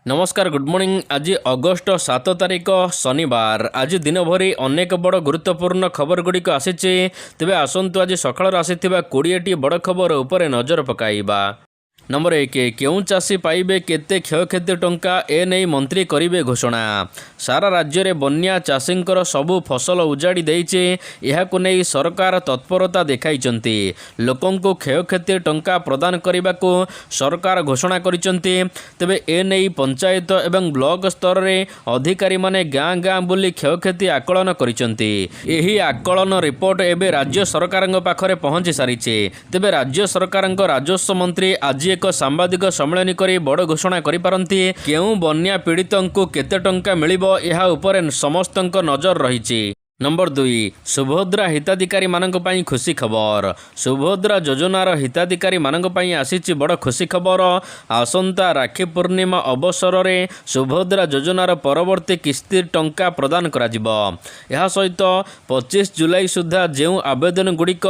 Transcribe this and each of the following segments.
नमस्कार good morning. आज August 7 तारिख शनिवार। आज दिन भरी अनेक बड़ गुरुत्वपूर्ण खबर गुड़िक आसी। तेबे आसतु आज सकाळ आसी 20टी बड़ खबर उपर नजर पकाइबा। नंबर 1, केउं चाषी पाइबे केते क्षयक्षति टंका एने मंत्री करिवे घोषणा। सारा राज्य में बन्या चाषींकर सबु फसल उजाड़ी देइचे। एहाकु नै सरकार तत्परता देखाइचंती। लोकंकु क्षयक्षति टंका प्रदान करने सरकार घोषणा करिचंती। तेबे एने पंचायत एवं ब्लॉक स्तर में अधिकारी माने गाँ गाँ बुली क्षयक्षति आकलन करिचंती। एही आकलन रिपोर्ट एबे राज्य सरकार पाखरे पहुंची सारिचे। तेबे राज्य सरकार राजस्व मंत्री आज एक सांबादिक सम्मेलन करी बड़ घोषणा करिपारंती। केउं बन्या पीड़ितंकु केते टंका मिलिबो एहा उपरे समस्तंक नजर रहिछि। नंबर 2, सुभद्रा हिताधिकारी मानक पई खुशी खबर। सुभद्रा योजनार हिताधिकारी मानक पई आसीछि बड़ खुशी खबर। आसंता राखी पूर्णिमा अवसर में सुभद्रा योजनार परवर्ती किस्ती टंका प्रदान करा जिवो। एहा सहित 25 जुलाई सुधा जेउ आवेदन गुड़िक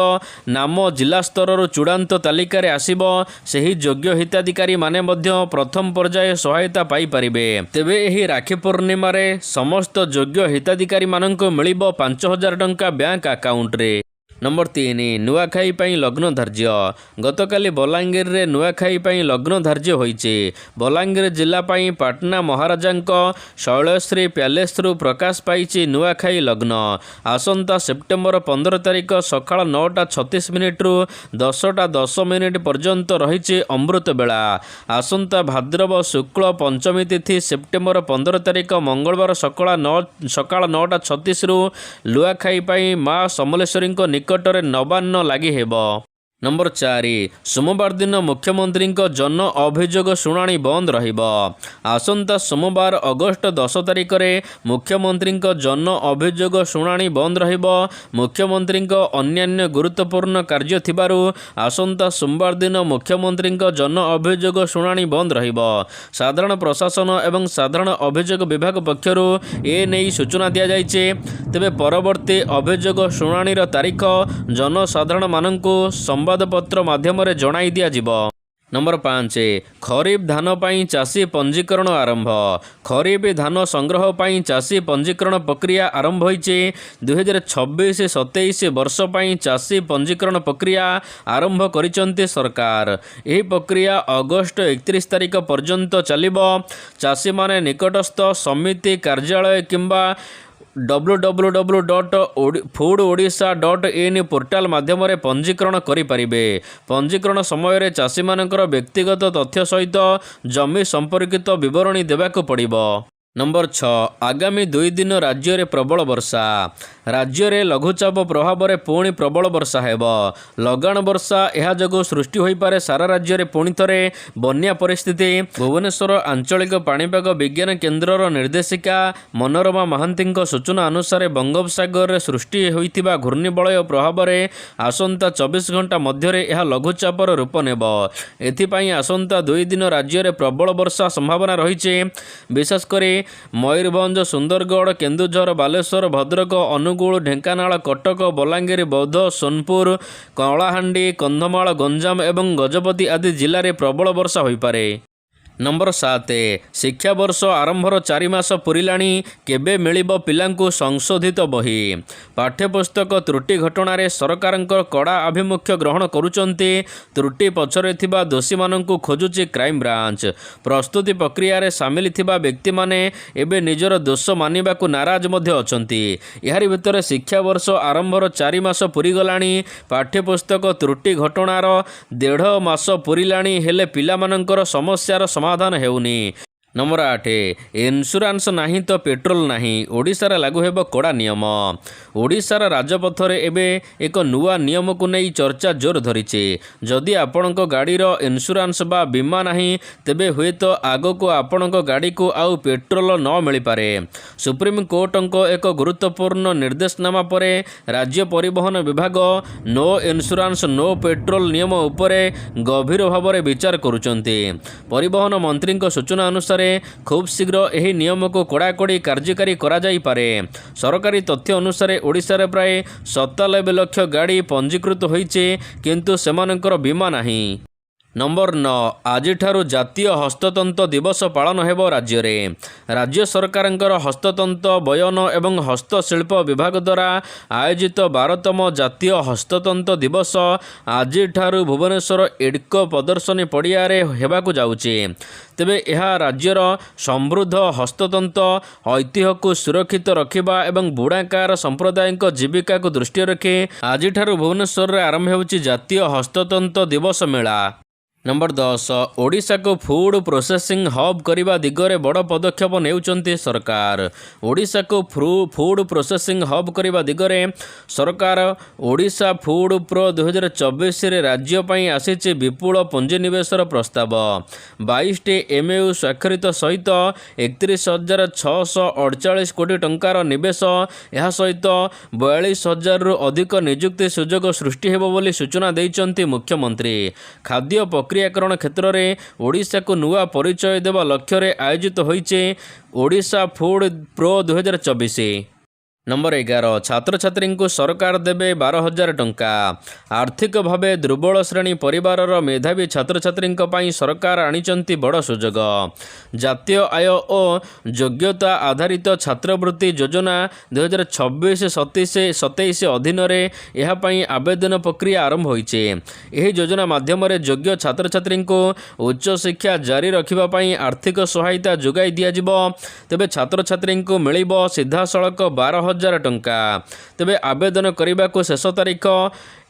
नाम जिला स्तर चूड़ांत तालिका रे आसीबो सेही योग्य हिताधिकारी माने मध्य प्रथम पर्याय सहायता पाई परिबे। तेबे एही राखी पूर्णिमा रे समस्त योग्य हिताधिकारी मानक मिलिबो 5,000 टंका बैंक अकाउंट रे। नंबर 3, नुआखाई पई लग्न धार्य। गतकाली बलांगीर रे नुआखाई पई लग्न धार्य होईचे। बलांगीर जिला पई पाटना महाराजांक शैलश्री पैलेस रु प्रकाश पाइछि नुआखाई लग्न। आसंता सेप्टेम्बर 15 तारिख सकाळ 9:36 रु 10:10 पर्यंत रहिछि अमृत बेला। आसंता भाद्रव शुक्ल पंचमी तिथि सेप्टेम्बर 15 तारिख मंगलवार सकाळ 9:36 रु नुआखाई पई मां समलेश्वरी निकटरे नवान्न लागि हेबो। नंबर 4, सोमवार दिन मुख्यमंत्री जन अभियोग शुणाणी बंद रहिबो। आसंता सोमवार अगस्ट 10 तारिख रे मुख्यमंत्री जन अभियोग शुणाणी बंद रहिबो। मुख्यमंत्री अन्यान्य गुरुत्वपूर्ण कार्य थिबारु आसंता सोमवार दिन मुख्यमंत्री जन अभियोग शुणाणी बंद रहिबो। साधारण प्रशासन एवं साधारण अभियोग विभाग पक्षरु ए नेई सूचना दिया जाइछे। तेबे परवर्ती अभियोग शुणाणीर तारीख जनसाधारण माननकु संवादपत्र माध्यम जणाई दिया जिवो। नंबर 5, खरीफ धान पाई चाषी पंजीकरण आरंभ। खरीफ धान संग्रह पाई चाषी पंजीकरण प्रक्रिया आरंभ होईचे। 2026-27 वर्ष पाई चाषी पंजीकरण प्रक्रिया आरंभ करिसंते सरकार। एही प्रक्रिया अगस्ट 31 तारिख पर्यंत चलिबो। चाषी माने निकटस्थ समिति कार्यालय किंबा www.foododisha.in पोर्टाल माध्यम पंजीकरण करें। पंजीकरण समय चाषी मानकर व्यक्तिगत तथ्य सहित जमी संपर्कित विवरणी देवाक पड़िबो। नंबर 6, आगामी 2 दिन राज्य में प्रबल वर्षा। राज्य में लघुचाप प्रभाव में पुणी प्रबल वर्षा हेबो। लगाण वर्षा यह जगो सृष्टि हो पारे सारा राज्य में पुणी थरे बन्या परिस्थिति। भुवनेश्वर आंचलिक पाणीपाग विज्ञान केन्द्रर निर्देशिका मनोरमा महांती सूचना अनुसार बंगोपसागर में सृष्टि होइतिबा घूर्णिबलय प्रभाव में आसंता 24 घंटा मध्य यह लघुचापर रूप नेब। एथिपाई आसंता 2 दिन राज्य में प्रबल वर्षा संभावना रही। विशेषकर मयूरभंज, सुंदरगढ़, केन्दुझर, बालेश्वर, भद्रक, अनुगुल, ढेंकानाल, कटक, बलांगीर, बौद्ध, सोनपुर, कलाहांडी, कंधमाल, गंजाम एवं गजपति आदि जिले में प्रबल वर्षा हो पारे। नंबर 7, शिक्षा वर्ष आरंभर 4 मास पुरिलाणी केबे मिलिबो पिलांकु संशोधित बही। पाठ्यपुस्तक त्रुटि घटना सरकार कड़ा आभिमुख्य ग्रहण करुचंती। त्रुटि पछरे थिबा दोषी मानंकु खोजुची क्राइम ब्रांच। प्रस्तुति प्रक्रिया रे सामिल थिबा व्यक्ति माने एबे निजर दोष मानिबाकु नाराज मध्य अछंती। एहारी भितर शिक्षा वर्ष आरंभर 4 मास पुरीगलाणी। पाठ्यपुस्तक त्रुटि घटनार 1.5 मास पुरिलाणी हेले पिला मानंकर समस्यार समाधान हेउनी। नंबर 8, इन्शुरांस नहीं तो पेट्रोल नहीं। ओडिशार लागू हेब कड़ा नियम। ओडिशार राजपथर एबे एक नुआ नियम को नहीं चर्चा जोर धरीचे। जदि आपणक गाड़ीर इन्शुरांस बा बीमा नहीं तेबे हुए तो आग को आपणक गाड़ी को आउ पेट्रोल न मिल पारे। सुप्रीम कोर्टक एक गुरुत्वपूर्ण निर्देशनामा परे राज्य परिवहन विभाग नो इन्शुरांस नो पेट्रोल नियम उपरे गभीर भाव विचार करुचंती। परिवहन मंत्री सूचना अनुसार खूब शीघ्र यह नियम को कड़ाकड़ी कार्यकारी करा जाई पारे। सरकारी तथ्य अनुसार ओडिशा रे प्राय 97 लाख गाड़ी पंजीकृत होईचे किंतु सेमानकर बीमा नहीं। नंबर 9 आजिठारु जातीय हस्ततंत्र दिवस पालन हेबो राज्य राज्य सरकारंकर हस्ततंत्र बयन एवं हस्तशिल्प विभाग द्वारा आयोजित 12तम जातीय हस्ततंत्र दिवस आजिठारु भुवनेश्वर एडको प्रदर्शनी पड़िया हेबाकु जाउछि। तेबे यह राज्यर समृद्ध हस्ततंत्र ऐतिह्य को सुरक्षित रखिबा एवं बुढ़ाकार संप्रदाय जीविका को दृष्टि रखी आजिठारु भुवनेश्वर में आरंभ होउछि जातीय हस्ततंत्र दिवस मेला। नंबर 10 ओडिशा को फूड प्रोसेसिंग हब करने दिगरे बड़ पदक्षेप नेउचंती सरकार। ओडिशा को फूड प्रोसेसिंग हब करने दिगरे सरकार ओडिशा फूड प्रो 2024 रे राज्य पई आसीचे विपुल पुंजीनिवेशर प्रस्ताव 22टी एमएयू स्वाक्षरित सहित 31,648 कोटी टंकार निवेश यह सहित 42,000 रु अधिक नियुक्ति सुजोग सृष्टि हेबो बोली सूचना दैचंती मुख्यमंत्री। खाद्य प्रक्रियाकरण क्षेत्र में ओडिशा को नुआ परिचय देवा लक्ष्य रे आयोजित होइचे ओडिशा फूड प्रो 2024। नंबर 11 छात्र छात्री को सरकार देवे 12,000 टंका। आर्थिक भावे दुर्बल श्रेणी परिवार मेधावी छात्र छात्री सरकार आनिचंती बड़ सुजोग। जातीय आय और योग्यता आधारित छात्रवृत्ति योजना 2026-27 अधीन यह आवेदन प्रक्रिया आरंभ होइछे। यह योजना माध्यम योग्य छात्र छात्री को उच्च शिक्षा जारी रखिबापई आर्थिक सहायता जोगाई दियाजिबो। तेबे छात्र छात्री को मिलिबो सीधा सड़क 12,000 टंका। तेबे आवेदन करने को शेष तारीख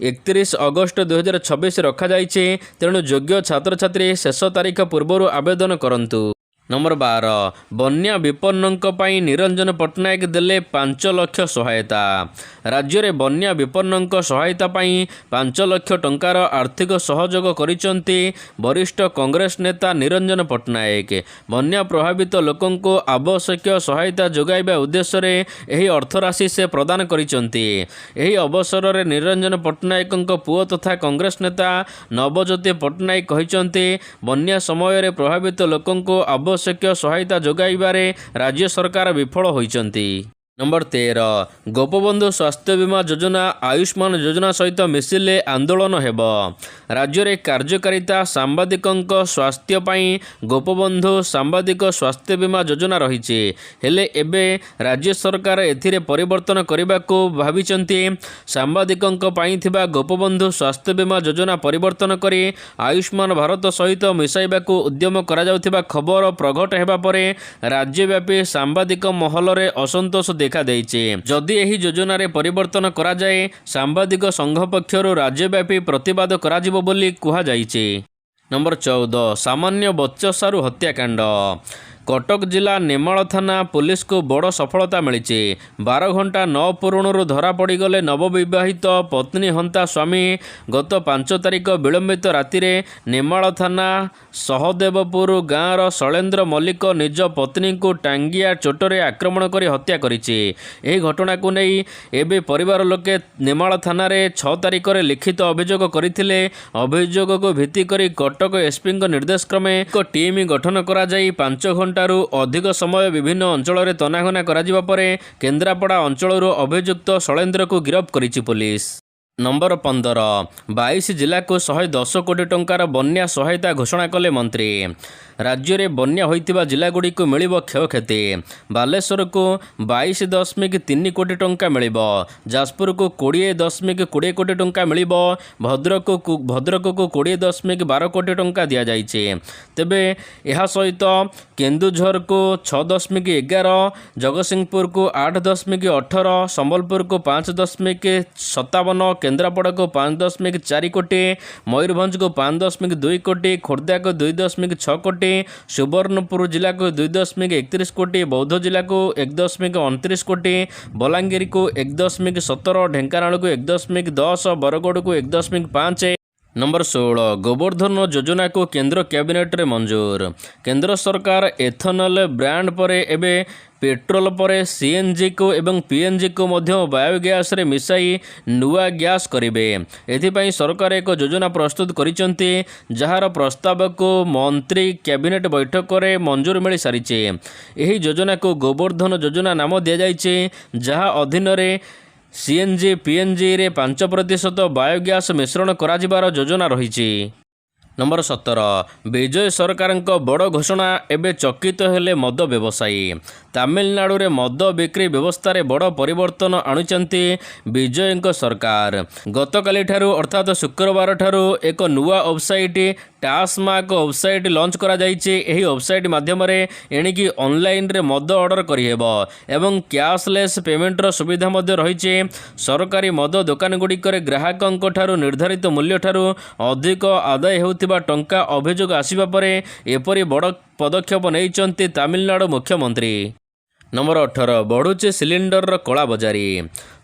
31 अगस्त 2026 रखा जाइछे। तेणु योग्य छात्र छात्री शेष तारीख पूर्व आवेदन करंतु। नंबर 12 बन्या विपन्नों पाई निरंजन पट्टनायक देले 5 लाख सहायता। राज्य में बन्या विपन्नों सहायता पाई 5 लाख टंकार आर्थिक सहयोग करिसंती वरिष्ठ कांग्रेस नेता निरंजन पट्टनायक। बन्या प्रभावित लोकों को आवश्यक सहायता जोगाइबा उद्देश्य रे एही अर्थराशि से प्रदान करिसंती। एही अवसर रे निरंजन पट्टनायकों पुओ तथा कांग्रेस नेता नवज्योति पट्टनायक कहिसंती बन्या समय रे प्रभावित लोकों को आवश्यक सहायता जोगाइबारे राज्य सरकार विफल होइचंती। नंबर 13 गोपबंधु स्वास्थ्य बीमा योजना आयुष्मान योजना सहित मिसिले आंदोलन हेब। राज्य में कार्यकारिता सांबादिकों स्वास्थ्य पाई गोपबंधु सांबादिक स्वास्थ्य बीमा योजना रही हेले एबे राज्य सरकार एथिरे परिवर्तन करने को भाविचंती। सांबादिकों पाई थिबा गोपबंधु स्वास्थ्य बीमा योजना परिवर्तन करी आयुष्मान भारत सहित मिसाइबा को उद्यम करा जाउथिबा खबर प्रघट हेबा परे राज्यव्यापी सांबादिक महल रे असंतोष देखा देइछे। जदि एही योजना रे परिवर्तन करा जाए सांबादिक संघ पक्षरु राज्यव्यापी प्रतिवाद कराजिबो बोली कुहा जाइछे। नंबर 14 सामान्य बच्चसारु हत्याकांड कटक जिला नेमाल थाना पुलिस को बड़ सफलता मिली। 12 घंटा न पूरणु धरा पड़गले नवविवाहित पत्नी हंता स्वामी गत 5 तारिख विलंबित राति नेमाल थाना सहदेवपुर गाँवर शैलेन्द्र मल्लिक निज पत्नी को टांगिया चोटरे आक्रमण कर हत्या करिछि। एही घटना को नहीं एबे परिवार लोके नेमाल थाना 6 तारिख लिखित अभियोग करथिले। अभियोग को भित्ति करी कटक एसपी निर्देश क्रमे एक टीम गठन करा जाई 5 घंटा अधिक समय विभिन्न अंचल तनाघना करा परे केन्द्रापड़ा अंचल अभियुक्त शैलेन्द्र को गिरफ्त करिछि पुलिस। नंबर 15 22 जिला को 110 कोटी टंकार बन्या सहायता घोषणा कले मंत्री। राज्य में बन्या होइतिबा जिलागुड़ी को मिलिबो क्षयक्षति। बालेश्वर को 22.3 कोटी टंका मिलिबो। जाजपुर को 20.20 कोटी टंका मिलिबो। भद्रक को 20.12 कोटी टंका दिया जाइछे। तेबे यह सहित केन्दुझर को 6.11, जगतसिंहपुर को 8.18, संबलपुर को 5.57, केन्द्रापड़ा को 5.4 कोटी, मयूरभंज को 5.2 कोटी, खोर्धा को 2.6 कोटी, सुवर्णपुर जिला को 2.31 कोटी, बौद्ध जिला को 1.29 कोटी, बलांगीर को 1.17, ढेंकानाल को 1.10, बरगढ़ को 1.5। नंबर 16 गोवर्धन योजना को केंद्र कैबिनेट रे मंजूर। केंद्र सरकार एथनॉल ब्रांड पर एबे पेट्रोल पर सीएनजी को एवं पीएनजी को मध्य बायोगैस रे मिसाई नुआ गैस करिवे। एथिपाई सरकार एक योजना प्रस्तुत करिसंती जहार प्रस्ताव को मंत्री कैबिनेट बैठक रे मंजूर मिल सारिचे। एही योजना को गोवर्धन योजना नाम दिया जाइछे जहा अधीन रे सीएनजी पीएनजी रे 5% बायोगैस मिश्रण कराजिबार योजना रही। नंबर 17 विजय सरकार बड़ घोषणा एवं चकित हेले मद व्यवसायी तमिलनाडु रे मद बिक्री व्यवस्था रे बड़ परिवर्तन आणुचंती विजय सरकार गतकाली ठारू अर्थात शुक्रवार ठारू एक नुआ वेबसाइट टास्मार्क वेबसाइट लॉन्च करा जायछि। एही वेबसाइट माध्यम रे एणिकी ऑनलाइन रे मद ऑर्डर करिहेबो एवं कैशलेस पेमेंट रो सुविधा मध्ये रहिछि। सरकारी मद दुकान गुड़िकर ग्राहकंक ठारू निर्धारित मूल्य ठारू अधिक आदाय हेउथिबा टंका अभियोग आसिबा परे एपरि बड़ पदक्षेप नेइचंती तमिलनाडु मुख्यमंत्री। नंबर 18 बढ़ुचे सिलिंडर कला बजारी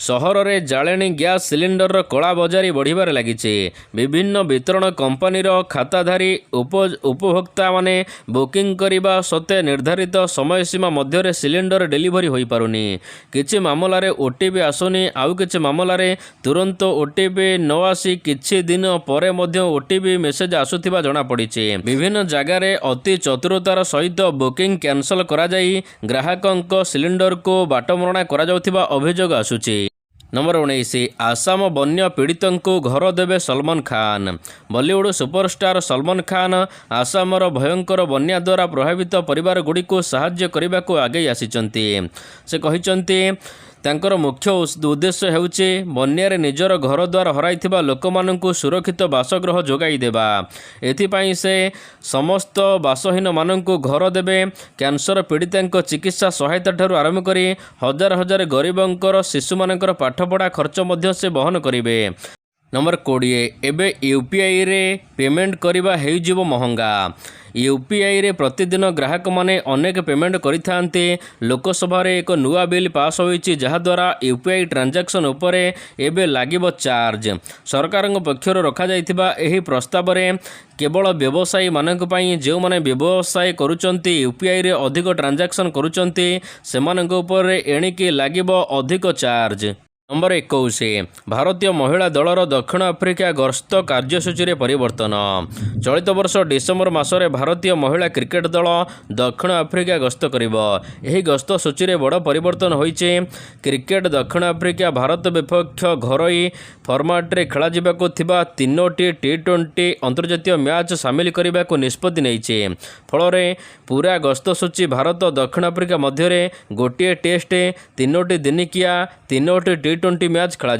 सहर में जाळेणी गैस सिलिंडर कला बजारी बढ़िबार लागिचे। विभिन्न वितरण कंपनीर खाताधारी उपभोक्ता माने बुकिंग करिबा सत्वे निर्धारित समय सीमा मध्य सिलिंडर डेलीवरी होई पारुनी। किछि मामलारे ओटीपी आसुनी आउ किछि मामलारे तुरंत ओटीपी न आसी किछि दिन परे मध्य ओटीपी मेसेज आसुथिबा जणा पड़िचे। विभिन्न जगारे अति चतुरतार सहित बुकिंग कैंसल करा जाई ग्राहकंक सिलिंडर को बाटमरणा करा जाउथिबा अभियोग आसुची। नंबर 19 आसाम बन्या पीड़ितों को घर देवे सलमान खान बॉलीवुड सुपरस्टार सलमान खान आसामर भयंकर बन्या द्वारा प्रभावित परिवार गुड़ी को साहाय्य करने को आगे आसिचंती। से कहिचंती तांकर मुख्य उद्देश्य हेउचे बन्यारे निजर घर द्वार हराइथिबा लोकमानंकु सुरक्षित बासगृह जोगाई देबा। एथिपाई से समस्त बासहीन मानंकु घर देबे। कैंसर पीड़ितांक चिकित्सा सहायता ठारू आरंभ करी हजार हजार गरीबंकर शिशुमानंकर पाठपढ़ा खर्च मध्य से बहन करिवे। नंबर 20 एबे यूपीआई रे पेमेंट करिबा हेउजिबो महंगा। यूपीआई रे प्रतिदिन ग्राहक माने अनेक पेमेंट करिथांते। लोकसभा रे एक नुआ बिल पास होईची जहाद्वारा यूपीआई ट्रांजैक्शन उपरे एबे लागिबो चार्ज। सरकारक पक्षर रखा जाइथिबा एही प्रस्ताव रे केवल व्यवसायी मानक पई जो माने व्यवसाय करूचंती यूपीआई रे अधिक ट्रांजैक्शन करूचंती सेमानक उपरे एणिके लागिबो अधिक चार्ज। नंबर 21 भारतीय महिला दलर दक्षिण आफ्रिका गस्त कार्यसूची रे परिवर्तन। चलित वर्ष डिसेम्बर मासरे भारतीय महिला क्रिकेट दल दक्षिण आफ्रिका गस्त करिबो। एही गस्त सूची रे बड़ परिवर्तन होईचे। क्रिकेट दक्षिण आफ्रिका भारत विपक्ष घरोई फॉर्मेट रे खेला जिबाको थिबा 3टी टी20 अंतर्जातीय मैच शामिल करने को निष्पत्ति नैचे। फल पूरा गस्त सूची भारत दक्षिण आफ्रिका मध्य गोटे टेस्ट 3टी दिनिकिया 3टी टी20 मैच खेल।